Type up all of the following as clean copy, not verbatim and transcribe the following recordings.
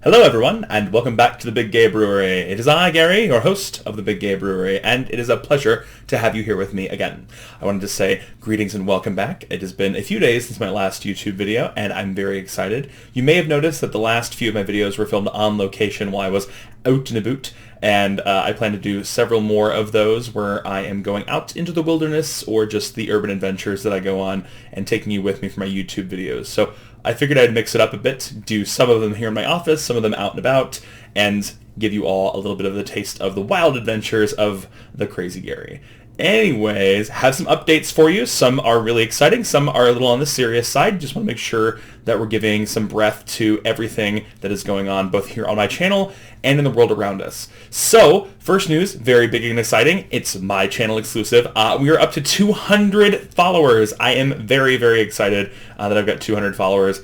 Hello everyone, and welcome back to the Big Gay Brewery. It is I, Gary, your host of the Big Gay Brewery, and it is a pleasure to have you here with me again. I wanted to say greetings and welcome back. It has been a few days since my last YouTube video, and I'm very excited. You may have noticed that the last few of my videos were filmed on location while I was out and about, and I plan to do several more of those where I am going out into the wilderness or just the urban adventures that I go on and taking you with me for my YouTube videos. So I figured I'd mix it up a bit, do some of them here in my office, some of them out and about, and give you all a little bit of the taste of the wild adventures of the Crazy Gary. Anyways, have some updates for you. Some are really exciting, some are a little on the serious side. Just want to make sure that we're giving some breath to everything that is going on both here on my channel and in the world around us. So, first news, very big and exciting. It's my channel exclusive. We are up to 200 followers. I am very, very excited that I've got 200 followers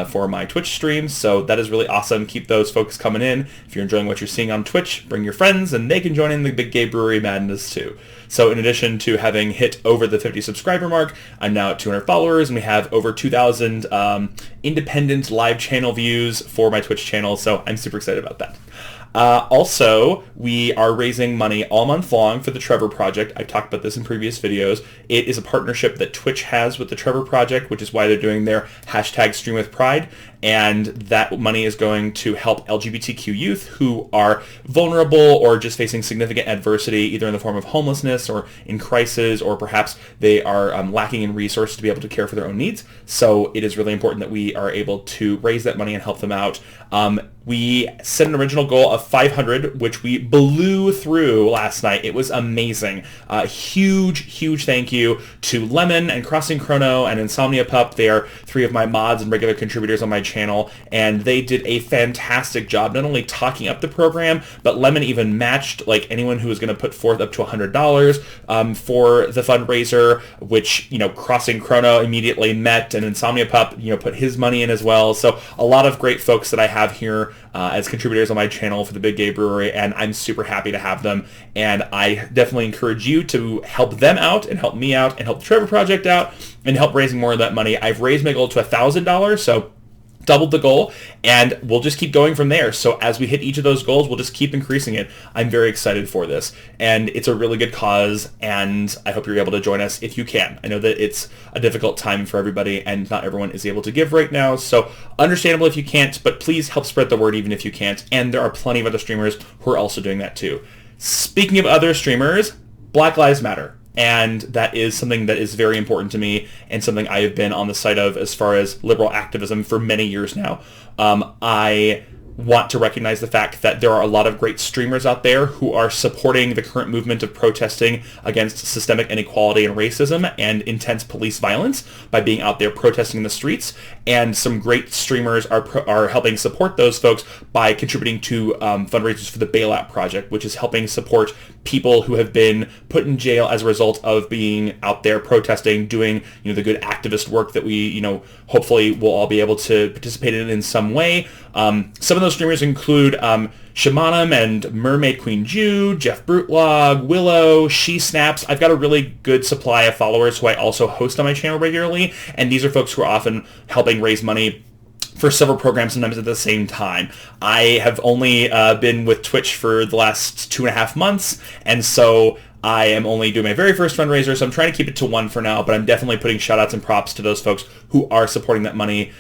for my Twitch streams, so that is really awesome. Keep those folks coming in. If you're enjoying what you're seeing on Twitch, bring your friends and they can join in the Big Gay Brewery madness too. So in addition to having hit over the 50 subscriber mark, I'm now at 200 followers, and we have over 2,000 independent live channel views for my Twitch channel, so I'm super excited about that. Also, we are raising money all month long for the Trevor Project. I've talked about this in previous videos. It is a partnership that Twitch has with the Trevor Project, which is why they're doing their hashtag Stream with Pride, and that money is going to help LGBTQ youth who are vulnerable or just facing significant adversity, either in the form of homelessness or in crisis, or perhaps they are lacking in resources to be able to care for their own needs. So it is really important that we are able to raise that money and help them out. We set an original goal of 500, which we blew through last night. It was amazing. Huge thank you to Lemon and Crossing Chrono and Insomnia Pup. They are three of my mods and regular contributors on my channel, and they did a fantastic job not only talking up the program, but Lemon even matched like anyone who was going to put forth up to $100 for the fundraiser, which, you know, Crossing Chrono immediately met, and Insomnia Pup, you know, put his money in as well. So a lot of great folks that I have here as contributors on my channel for the Big Gay Brewery, and I'm super happy to have them, and I definitely encourage you to help them out and help me out and help the Trevor Project out and help raising more of that money. I've raised my goal to $1,000, so doubled the goal, and we'll just keep going from there. So as we hit each of those goals, we'll just keep increasing it. I'm very excited for this, and it's a really good cause, and I hope you're able to join us if you can. I know that it's a difficult time for everybody, and not everyone is able to give right now, so understandable if you can't, but please help spread the word even if you can't, and there are plenty of other streamers who are also doing that too. Speaking of other streamers, Black Lives Matter. And that is something that is very important to me and something I have been on the side of as far as liberal activism for many years now. I want to recognize the fact that there are a lot of great streamers out there who are supporting the current movement of protesting against systemic inequality and racism and intense police violence by being out there protesting in the streets. And some great streamers are helping support those folks by contributing to fundraisers for the Bailout Project, which is helping support people who have been put in jail as a result of being out there protesting, doing, you know, the good activist work that we, you know, hopefully will all be able to participate in some way. Some of those streamers include Shamanum and Mermaid Queen Jude, Jeff Brutlog, Willow, She Snaps. I've got a really good supply of followers who I also host on my channel regularly, and these are folks who are often helping raise money for several programs, sometimes at the same time. I have only been with Twitch for the last 2.5 months, and so I am only doing my very first fundraiser, so I'm trying to keep it to one for now, but I'm definitely putting shout-outs and props to those folks who are supporting that money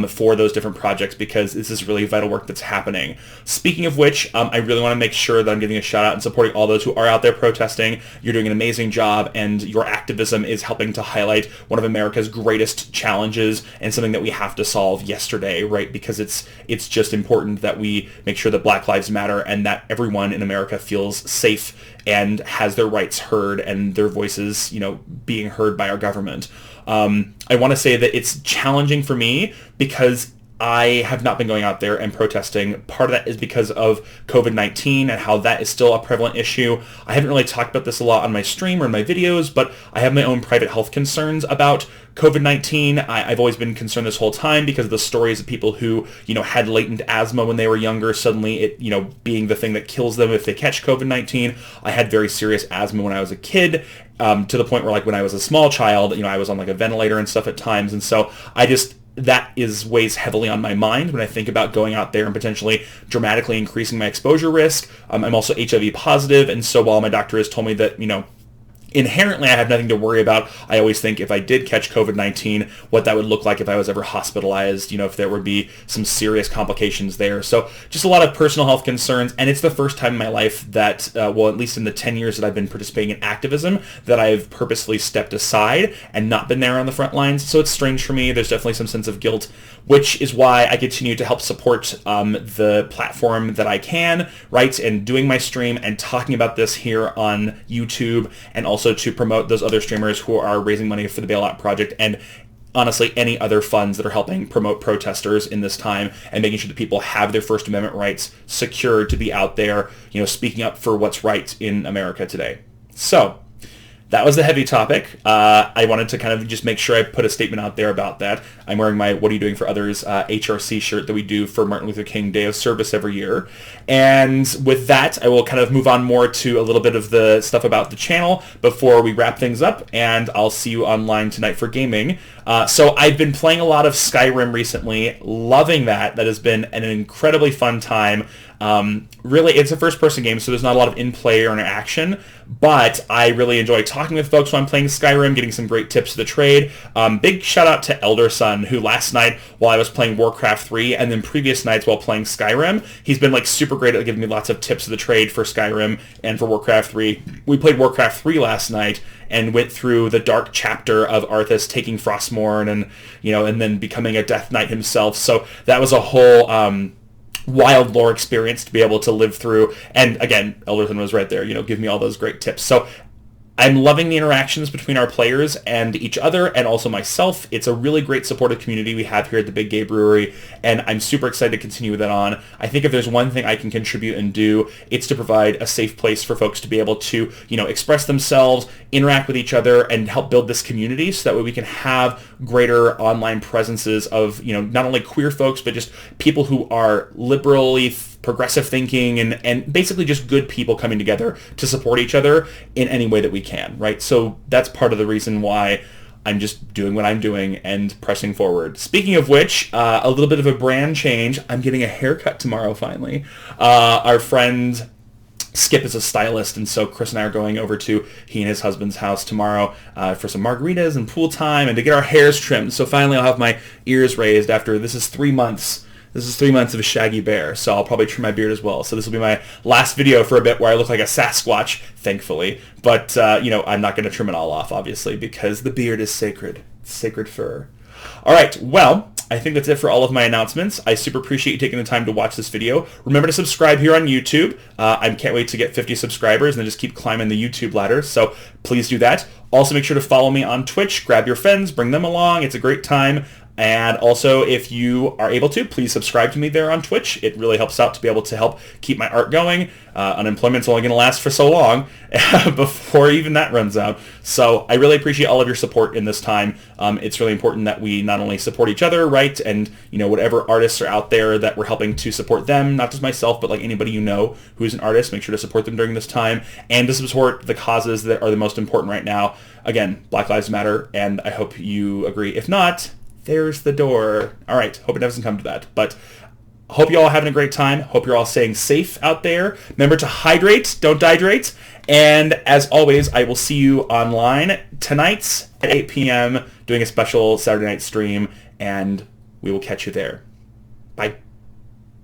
for those different projects, because this is really vital work that's happening. Speaking of which, I really want to make sure that I'm giving a shout-out and supporting all those who are out there protesting. You're doing an amazing job, and your activism is helping to highlight one of America's greatest challenges and something that we have to solve yesterday, right? Because it's just important that we make sure that Black Lives Matter and that everyone in America feels safe and has their rights heard and their voices, you know, being heard by our government. I want to say that it's challenging for me because I have not been going out there and protesting. Part of that is because of COVID-19 and how that is still a prevalent issue. I haven't really talked about this a lot on my stream or in my videos, but I have my own private health concerns about COVID-19. I've always been concerned this whole time because of the stories of people who, you know, had latent asthma when they were younger, suddenly it, you know, being the thing that kills them if they catch COVID-19. I had very serious asthma when I was a kid, to the point where, like, when I was a small child, you know, I was on like a ventilator and stuff at times, and so I just that weighs heavily on my mind when I think about going out there and potentially dramatically increasing my exposure risk. I'm also HIV positive, and so while my doctor has told me that, inherently I have nothing to worry about, I always think if I did catch COVID-19, what that would look like if I was ever hospitalized, if there would be some serious complications there. So just a lot of personal health concerns, and it's the first time in my life that, at least in the 10 years that I've been participating in activism, that I've purposefully stepped aside and not been there on the front lines. So it's strange for me. There's definitely some sense of guilt, which is why I continue to help support the platform that I can, right, and doing my stream and talking about this here on YouTube, and also to promote those other streamers who are raising money for the Bailout Project, and honestly any other funds that are helping promote protesters in this time and making sure that people have their First Amendment rights secured to be out there, speaking up for what's right in America today. So that was the heavy topic. I wanted to kind of just make sure I put a statement out there about that. I'm wearing my What Are You Doing for Others HRC shirt that we do for Martin Luther King Day of Service every year. And with that, I will kind of move on more to a little bit of the stuff about the channel before we wrap things up, and I'll see you online tonight for gaming. So I've been playing a lot of Skyrim recently, loving that. That has been an incredibly fun time. Really, it's a first-person game, so there's not a lot of in-play or interaction, but I really enjoy talking with folks when I'm playing Skyrim, getting some great tips of the trade. Big shout-out to Elder Son, who last night, while I was playing Warcraft 3, and then previous nights while playing Skyrim, he's been super great at giving me lots of tips of the trade for Skyrim and for Warcraft 3. We played Warcraft 3 last night and went through the dark chapter of Arthas taking Frostmourne and, and then becoming a Death Knight himself. So that was a whole wild lore experience to be able to live through. And again, Elderton was right there, give me all those great tips. So I'm loving the interactions between our players and each other, and also myself. It's a really great supportive community we have here at the Big Gay Brewery, and I'm super excited to continue that on. I think if there's one thing I can contribute and do, it's to provide a safe place for folks to be able to, express themselves, interact with each other, and help build this community so that way we can have greater online presences of, not only queer folks, but just people who are liberally progressive thinking and basically just good people coming together to support each other in any way that we can, right? So that's part of the reason why I'm just doing what I'm doing and pressing forward. Speaking of which, a little bit of a brand change. I'm getting a haircut tomorrow, finally. Our friend Skip is a stylist, and so Chris and I are going over to he and his husband's house tomorrow for some margaritas and pool time and to get our hairs trimmed. So finally I'll have my ears raised after, this is 3 months. This is 3 months of a shaggy bear, so I'll probably trim my beard as well. So this will be my last video for a bit where I look like a Sasquatch, thankfully. But, I'm not going to trim it all off, obviously, because the beard is sacred. It's sacred fur. All right, well, I think that's it for all of my announcements. I super appreciate you taking the time to watch this video. Remember to subscribe here on YouTube. I can't wait to get 50 subscribers and then just keep climbing the YouTube ladder, so please do that. Also, make sure to follow me on Twitch. Grab your friends, bring them along. It's a great time. And also, if you are able to, please subscribe to me there on Twitch. It really helps out to be able to help keep my art going. Unemployment's only going to last for so long before even that runs out. So I really appreciate all of your support in this time. It's really important that we not only support each other, right, and whatever artists are out there that we're helping to support them, not just myself, but like anybody who's an artist, make sure to support them during this time and to support the causes that are the most important right now. Again, Black Lives Matter, and I hope you agree. If not, there's the door. All right, hope it doesn't come to that. But hope you all are having a great time. Hope you're all staying safe out there. Remember to hydrate, don't dehydrate. And as always, I will see you online tonight at 8 p.m. doing a special Saturday night stream, and we will catch you there. Bye.